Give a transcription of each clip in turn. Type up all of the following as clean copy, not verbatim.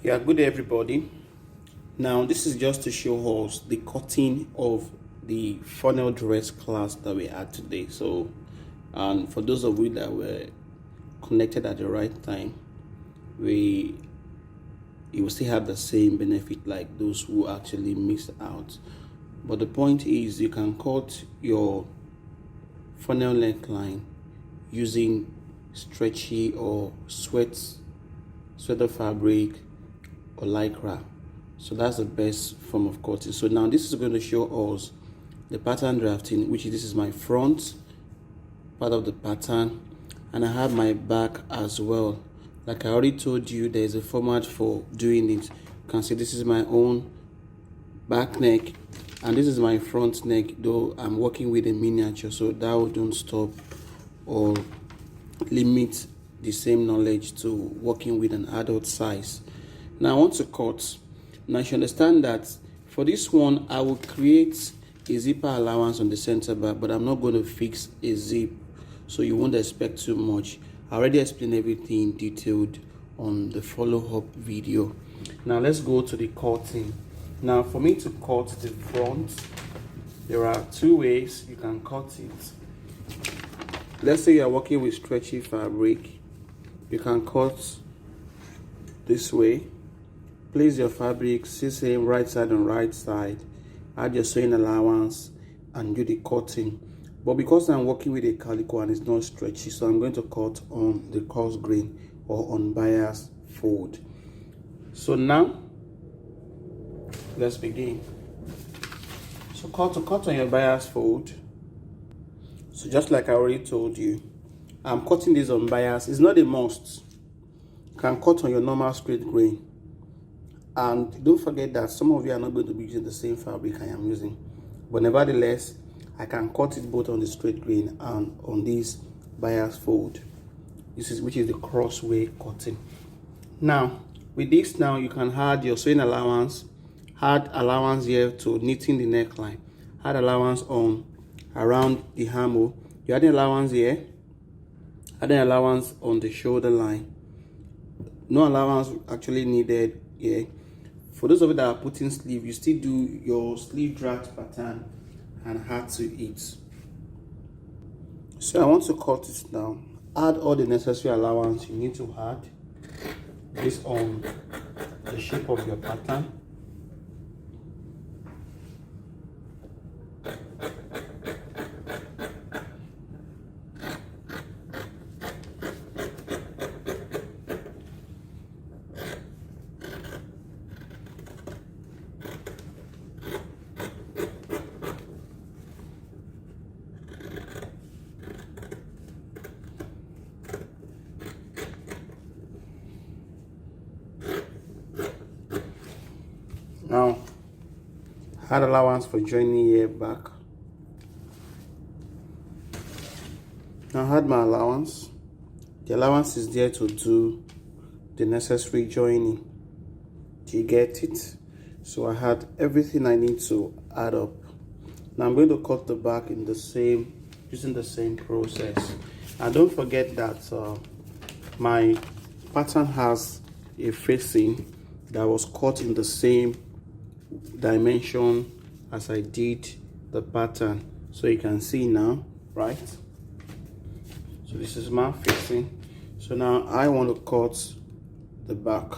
Yeah, good day everybody. Now this is just to show us the cutting of the funnel dress class that we had today. So, and for those of you that were connected at the right time, you will still have the same benefit like those who actually missed out. But the point is, you can cut your funnel neckline using stretchy or sweater fabric or lycra. So that's the best form of cutting. So now this is going to show us the pattern drafting, which this is my front part of the pattern, and I have my back as well. Like I already told you, there is a format for doing it. You can see this is my own back neck and this is my front neck, though I'm working with a miniature, so that wouldn't stop or limit the same knowledge to working with an adult size. Now I want to cut. Now you should understand that for this one I will create a zipper allowance on the center back, but I'm not going to fix a zip, so you won't expect too much. I already explained everything detailed on the follow-up video. Now let's go to the cutting. Now for me to cut the front, there are two ways you can cut it. Let's say you are working with stretchy fabric. You can cut this way. Place your fabric, same right side on right side, add your sewing allowance and do the cutting. But because I'm working with a calico and it's not stretchy, so I'm going to cut on the coarse grain or on bias fold. So now let's begin. So cut on your bias fold. So just like I already told you, I'm cutting this on bias. It's not a must. You can cut on your normal straight grain. And don't forget that some of you are not going to be using the same fabric I am using. But nevertheless, I can cut it both on the straight grain and on this bias fold. Which is the crossway cutting. Now, with this now, you can add your sewing allowance. Add allowance here to knitting the neckline. Add allowance on around the armhole. You add an allowance here. Add an allowance on the shoulder line. No allowance actually needed here. For those of you that are putting sleeve, you still do your sleeve draft pattern and add to it. So I want to cut it now. Add all the necessary allowance you need to add based on the shape of your pattern. Now, add allowance for joining here back. Now add my allowance. The allowance is there to do the necessary joining. Do you get it? So I had everything I need to add up. Now I'm going to cut the back in using the same process. And don't forget that my pattern has a facing that was cut in the same dimension as I did the pattern, so you can see now, right? So this is my facing. So now I want to cut the back.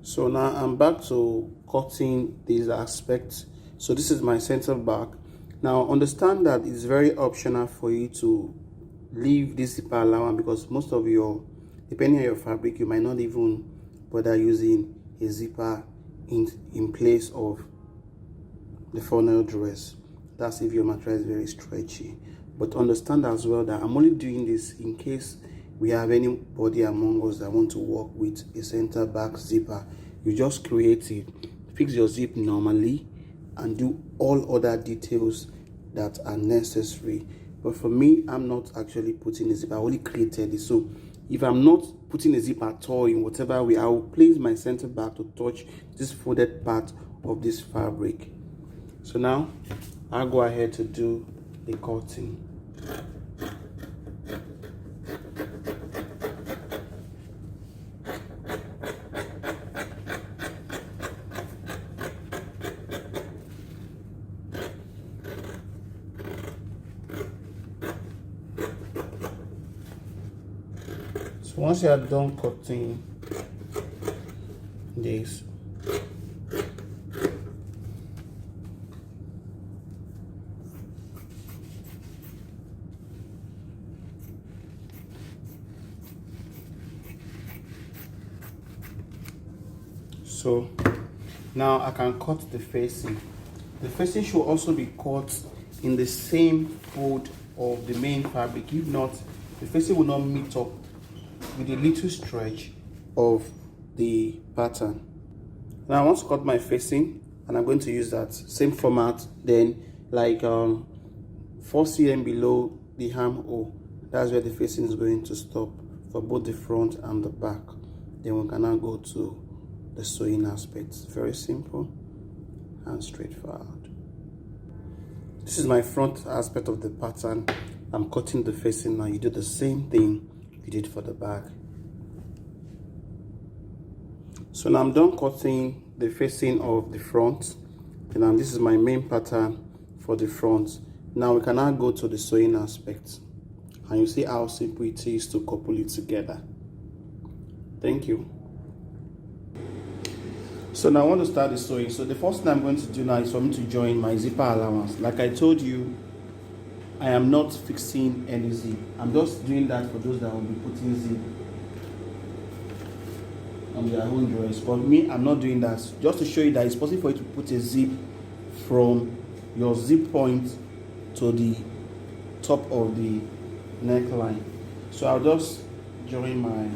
So now I'm back to cutting these aspects. So this is my center back. Now understand that it's very optional for you to leave this zipper allowance, because most of depending on your fabric, you might not even bother using a zipper in place of the funnel dress. That's if your material is very stretchy. But understand as well that I'm only doing this in case we have anybody among us that want to work with a center back zipper. You just create it, fix your zip normally, and do all other details that are necessary. But for me, I'm not actually putting a zip. I only created it. So if I'm not putting a zip at all in whatever way, I will place my center back to touch this folded part of this fabric. So now I'll go ahead to do the cutting. So once you are done cutting this, so now I can cut the facing. The facing should also be cut in the same fold of the main fabric. If not, the facing will not meet up with a little stretch of the pattern. Now I want to cut my facing, and I'm going to use that same format, then like 4 cm below the armhole. That's where the facing is going to stop for both the front and the back. Then we can now go to the sewing aspect. Very simple and straightforward. This is my front aspect of the pattern. I'm cutting the facing now. You do the same thing you did for the back. So now I'm done cutting the facing of the front, and now this is my main pattern for the front. Now we can now go to the sewing aspect, and you see how simple it is to couple it together. Thank you. So now I want to start the sewing. So the first thing I'm going to do now is for me to join my zipper allowance. Like I told you, I am not fixing any zip. I'm just doing that for those that will be putting zip on their own dress. But me, I'm not doing that. Just to show you that it's possible for you to put a zip from your zip point to the top of the neckline. So I'll just join my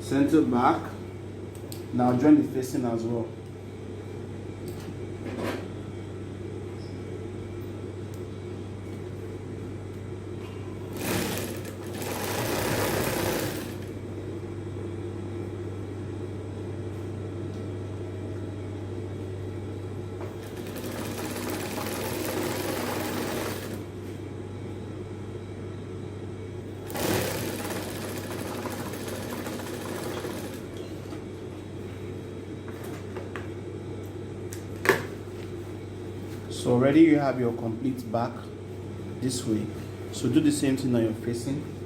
center back. Now join the facing as well. So already you have your complete back this way. So do the same thing on your facing.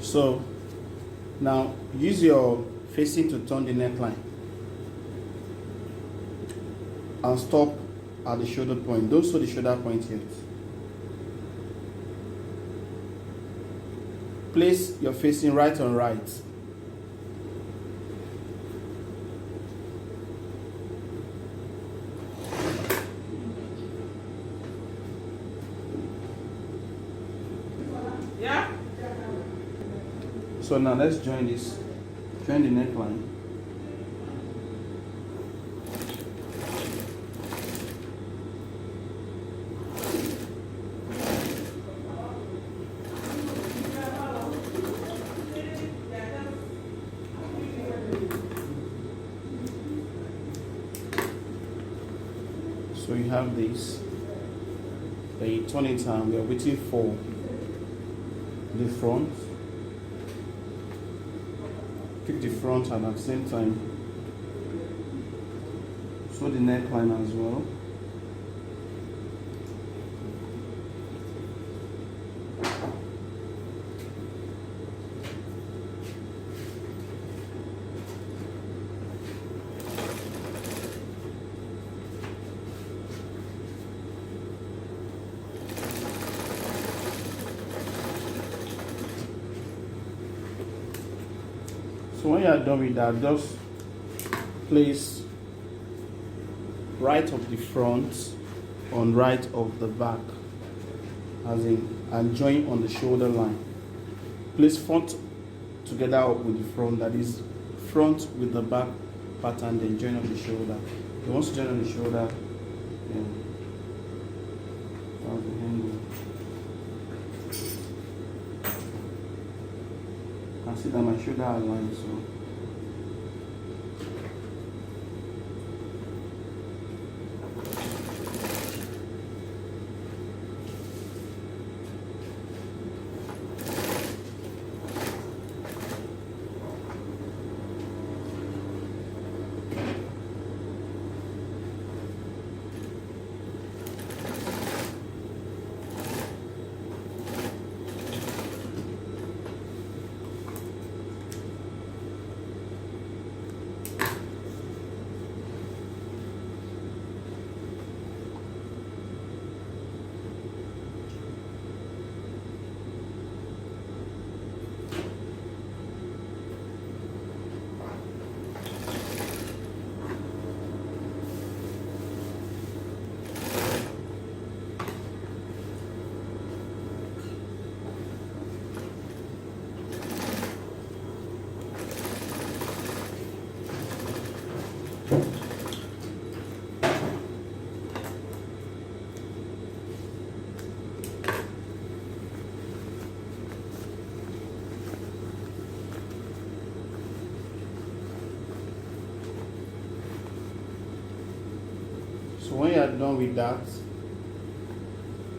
So now use your facing to turn the neckline and stop at the shoulder point. Don't sew the shoulder point yet. Place your facing right on right. Yeah. So now let's join this. Join the neckline. So you have this. Then you turn it and we are waiting for the front. Keep the front and at the same time sew the neckline as well. So when you are done with that, just place right of the front on right of the back, as in, and join on the shoulder line. Place front together with the front, that is front with the back pattern, then join on the shoulder. You want to join on the shoulder, down the handle. You can see that my shoulder aligned, so when you are done with that,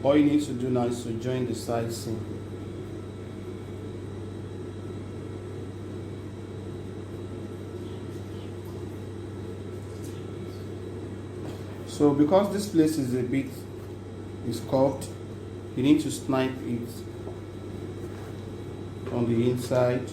all you need to do now is to join the side seam. So because this place is a bit curved, you need to snipe it on the inside.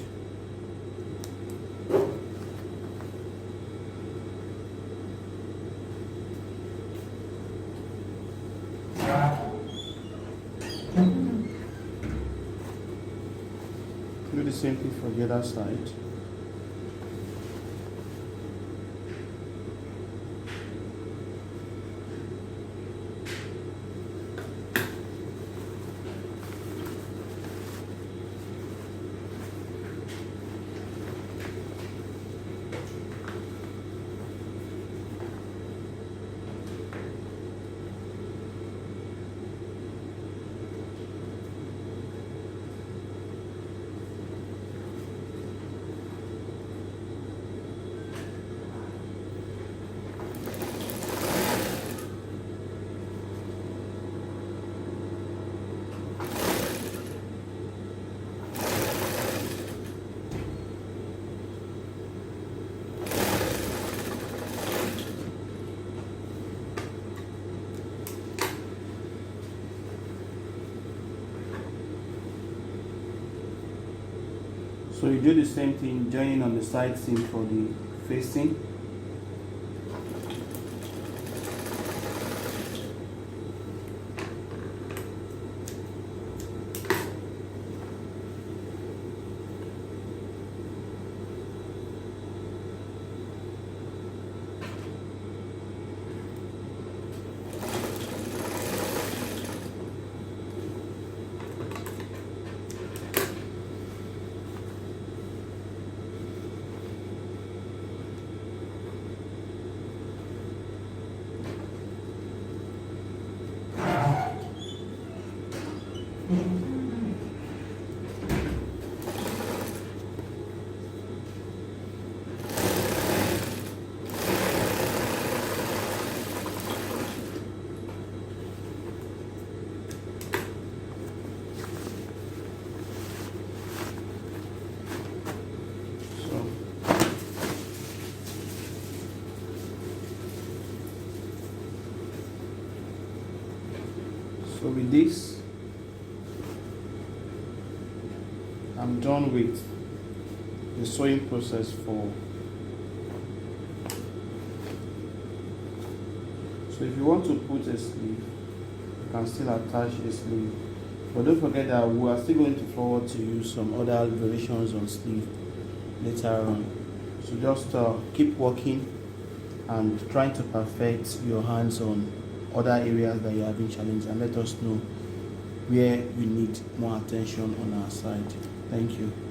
Do the same thing for the other side. So you do the same thing, joining on the side seam for the facing. So with this, I'm done with the sewing process for. So if you want to put a sleeve, you can still attach a sleeve. But don't forget that we are still going to forward to you some other variations on sleeve later on. So just keep working and trying to perfect your hands on other areas that you're having challenge, and let us know where you need more attention on our side. Thank you.